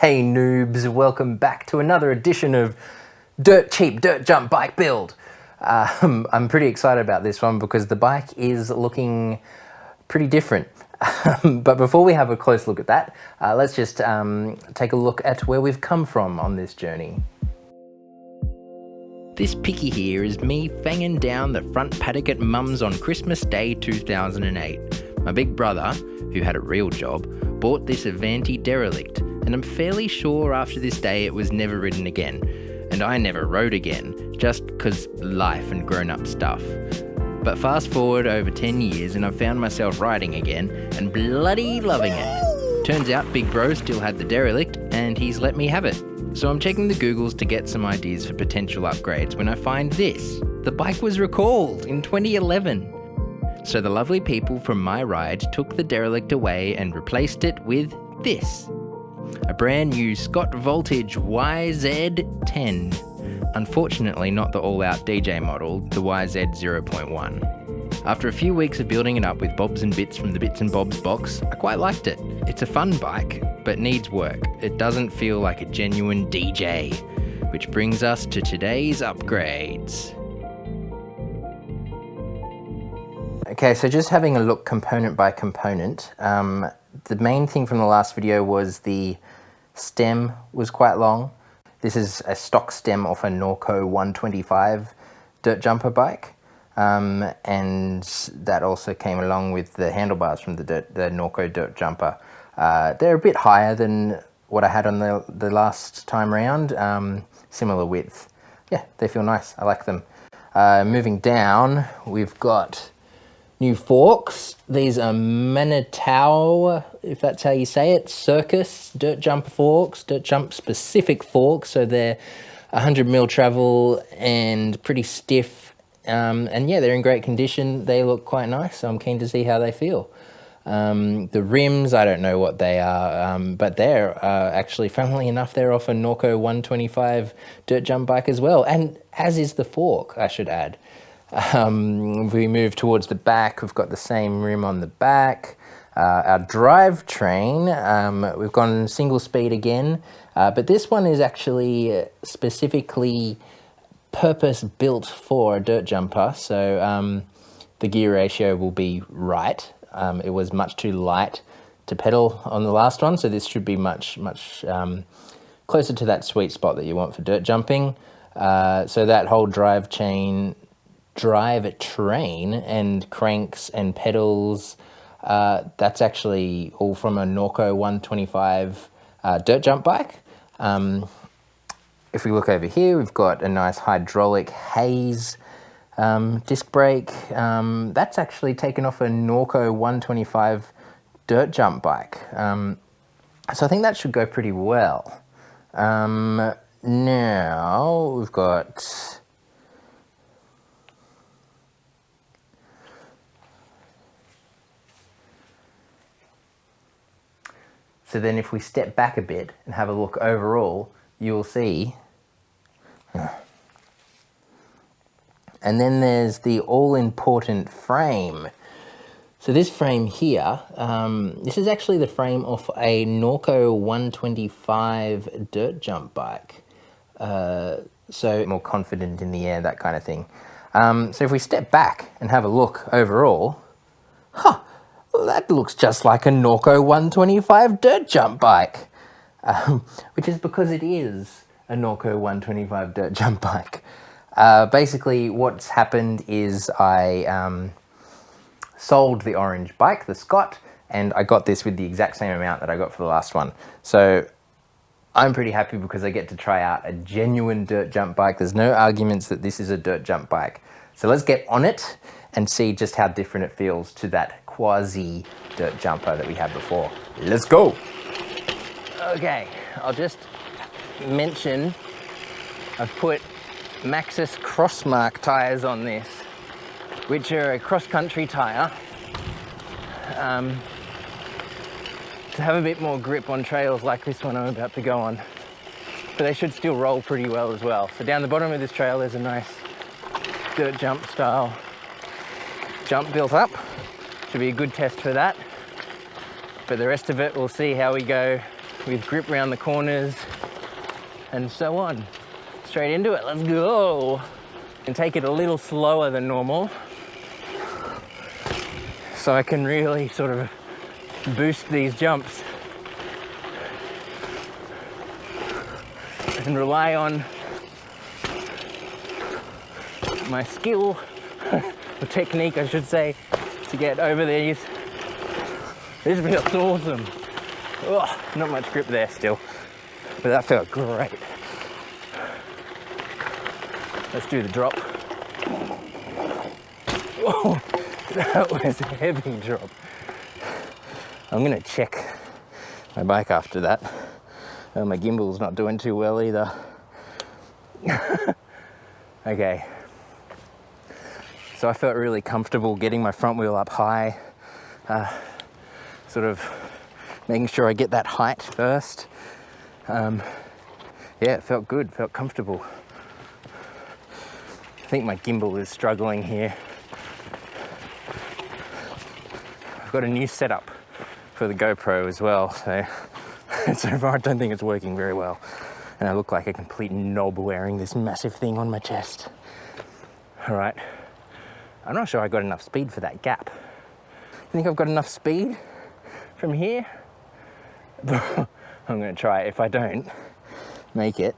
Hey noobs, welcome back to another edition of Dirt Cheap Dirt Jump Bike Build. I'm pretty excited about this one because the bike is looking pretty different. But before we have a close look at that, let's just take a look at where we've come from on this journey. This picky here is me fanging down the front paddock at Mum's on Christmas Day 2008. My big brother, who had a real job, bought this Avanti derelict, and I'm fairly sure after this day it was never ridden again. And I never rode again, just because life and grown-up stuff. But fast forward over 10 years and I've found myself riding again, and bloody loving it. Turns out Big Bro still had the derelict, and he's let me have it. So I'm checking the Googles to get some ideas for potential upgrades when I find this. The bike was recalled in 2011. So the lovely people from my ride took the derelict away and replaced it with this. A brand new Scott Voltage YZ10. Unfortunately not the all-out DJ model, the YZ 0.1. After a few weeks of building it up with bobs and bits from the Bits and Bobs box, I quite liked it. It's a fun bike, but needs work. It doesn't feel like a genuine DJ. Which brings us to today's upgrades. Okay, so just having a look component by component. The main thing from the last video was the stem was quite long. This is a stock stem off a Norco 125 dirt jumper bike. And that also came along with the handlebars from the Norco dirt jumper. They're a bit higher than what I had on the last time round. Similar width. Yeah, they feel nice. I like them. Moving down, we've got new forks. These are Manitow, if that's how you say it, Circus dirt jump forks, dirt jump specific forks. So they're 100mm travel and pretty stiff. And yeah, they're in great condition. They look quite nice, so I'm keen to see how they feel. The rims, I don't know what they are, but they're actually, funnily enough, they're off a Norco 125 dirt jump bike as well, and as is the fork, I should add. If we move towards the back, we've got the same rim on the back. Our drivetrain, we've gone single speed again, but this one is actually specifically purpose built for a dirt jumper, so the gear ratio will be right. It was much too light to pedal on the last one, so this should be much closer to that sweet spot that you want for dirt jumping. So that whole drivetrain and cranks and pedals, that's actually all from a Norco 125 dirt jump bike. If we look over here, we've got a nice hydraulic haze disc brake. That's actually taken off a Norco 125 dirt jump bike. So I think that should go pretty well. Now we've got so then if we step back a bit and have a look overall, you'll see. And then there's the all-important frame. So this frame here, this is actually the frame off a Norco 125 dirt jump bike. So more confident in the air, that kind of thing. So if we step back and have a look overall, well, that looks just like a Norco 125 dirt jump bike, which is because it is a Norco 125 dirt jump bike. Basically, what's happened is I sold the orange bike, the Scott, and I got this with the exact same amount that I got for the last one. So I'm pretty happy because I get to try out a genuine dirt jump bike. There's no arguments that this is a dirt jump bike. So let's get on it and see just how different it feels to that quasi dirt jumper that we had before. Let's go. Okay, I'll just mention I've put Maxxis Crossmark tyres on this, which are a cross-country tyre to have a bit more grip on trails like this one I'm about to go on. But they should still roll pretty well as well. So down the bottom of this trail there's a nice dirt jump style jump built up. Should be a good test for that. But the rest of it, we'll see how we go with grip around the corners and so on. Straight into it, let's go. And take it a little slower than normal so I can really sort of boost these jumps and rely on my skill, or technique I should say, to get over these. This feels awesome. Oh, not much grip there still, but that felt great. Let's do the drop. Oh, that was a heavy drop. I'm gonna check my bike after that. My gimbal's not doing too well either. Okay. So I felt really comfortable getting my front wheel up high, sort of making sure I get that height first. Yeah, it felt good, felt comfortable. I think my gimbal is struggling here. I've got a new setup for the GoPro as well, so so far I don't think it's working very well. And I look like a complete knob wearing this massive thing on my chest. All right, I'm not sure I got enough speed for that gap. You think I've got enough speed from here? I'm gonna try it. If I don't make it,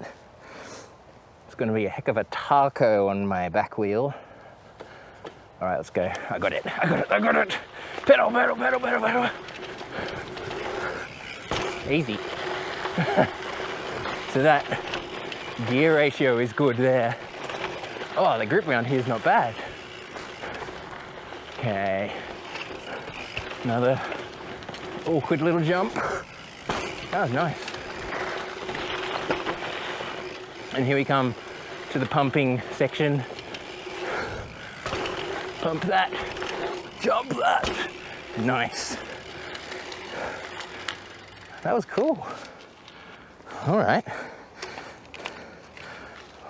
it's gonna be a heck of a taco on my back wheel. All right, let's go. I got it, I got it, I got it. Pedal, pedal, pedal, pedal, pedal. Easy. So that gear ratio is good there. Oh, the grip round here is not bad. Okay. Another awkward little jump. That was nice. And here we come to the pumping section. Pump that, jump that. Nice. That was cool. All right.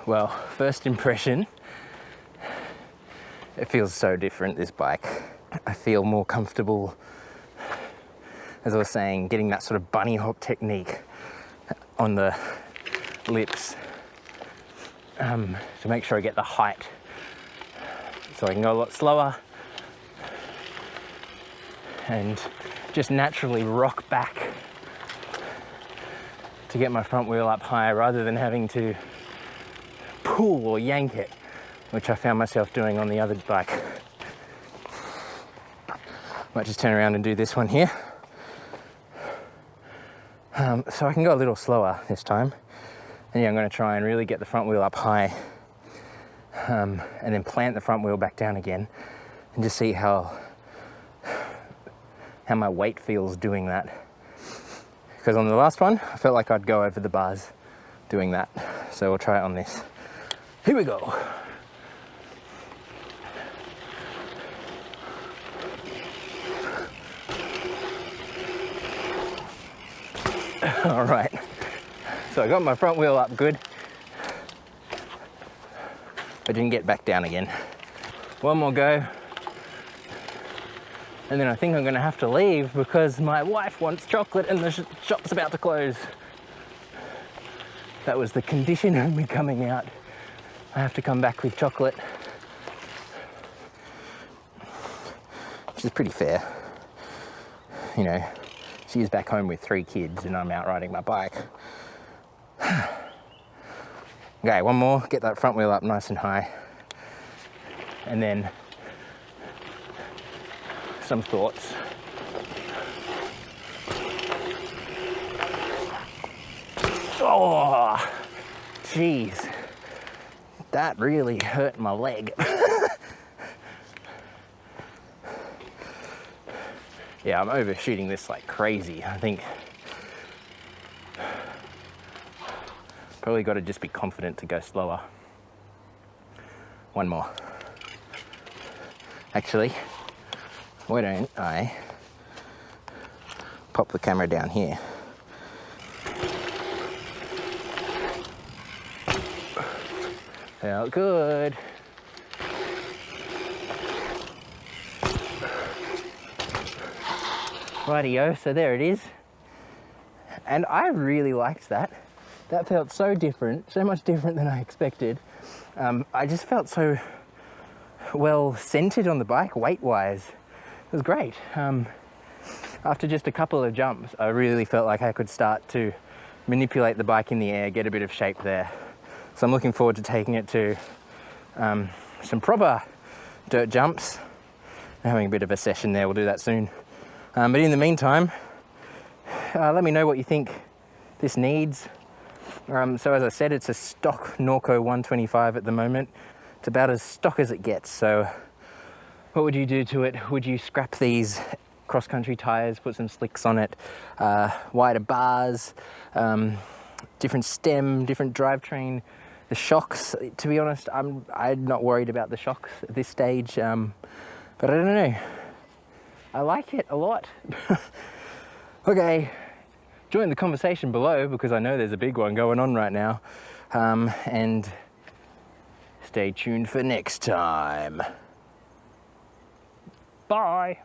Well, first impression, it feels so different, this bike. I feel more comfortable, as I was saying, getting that sort of bunny hop technique on the lips to make sure I get the height so I can go a lot slower and just naturally rock back to get my front wheel up high rather than having to pull or yank it, which I found myself doing on the other bike. Might just turn around and do this one here. So I can go a little slower this time. And yeah, I'm going to try and really get the front wheel up high and then plant the front wheel back down again and just see how my weight feels doing that. Because on the last one, I felt like I'd go over the bars doing that. So we'll try it on this. Here we go. All right. So I got my front wheel up good. I didn't get back down again. One more go. And then I think I'm gonna have to leave because my wife wants chocolate and the shop's about to close. That was the condition of me coming out. I have to come back with chocolate. Which is pretty fair. You know, she's back home with 3 kids and I'm out riding my bike. Okay, one more, get that front wheel up nice and high. And then some thoughts. Oh, jeez. That really hurt my leg. Yeah, I'm overshooting this like crazy. I think probably got to just be confident to go slower. One more. Actually, why don't I pop the camera down here? Felt good. Rightio, so there it is. And I really liked that. That felt so different, so much different than I expected. I just felt so well centered on the bike, weight-wise. It was great. After just a couple of jumps, I really felt like I could start to manipulate the bike in the air, get a bit of shape there. So I'm looking forward to taking it to some proper dirt jumps. I'm having a bit of a session there, we'll do that soon. But in the meantime, let me know what you think this needs. So as I said, it's a stock Norco 125 at the moment. It's about as stock as it gets. So what would you do to it? Would you scrap these cross-country tires, put some slicks on it, wider bars, different stem, different drivetrain? The shocks, to be honest, I'm not worried about the shocks at this stage, but I don't know. I like it a lot. Okay, join the conversation below because I know there's a big one going on right now, and stay tuned for next time. Bye.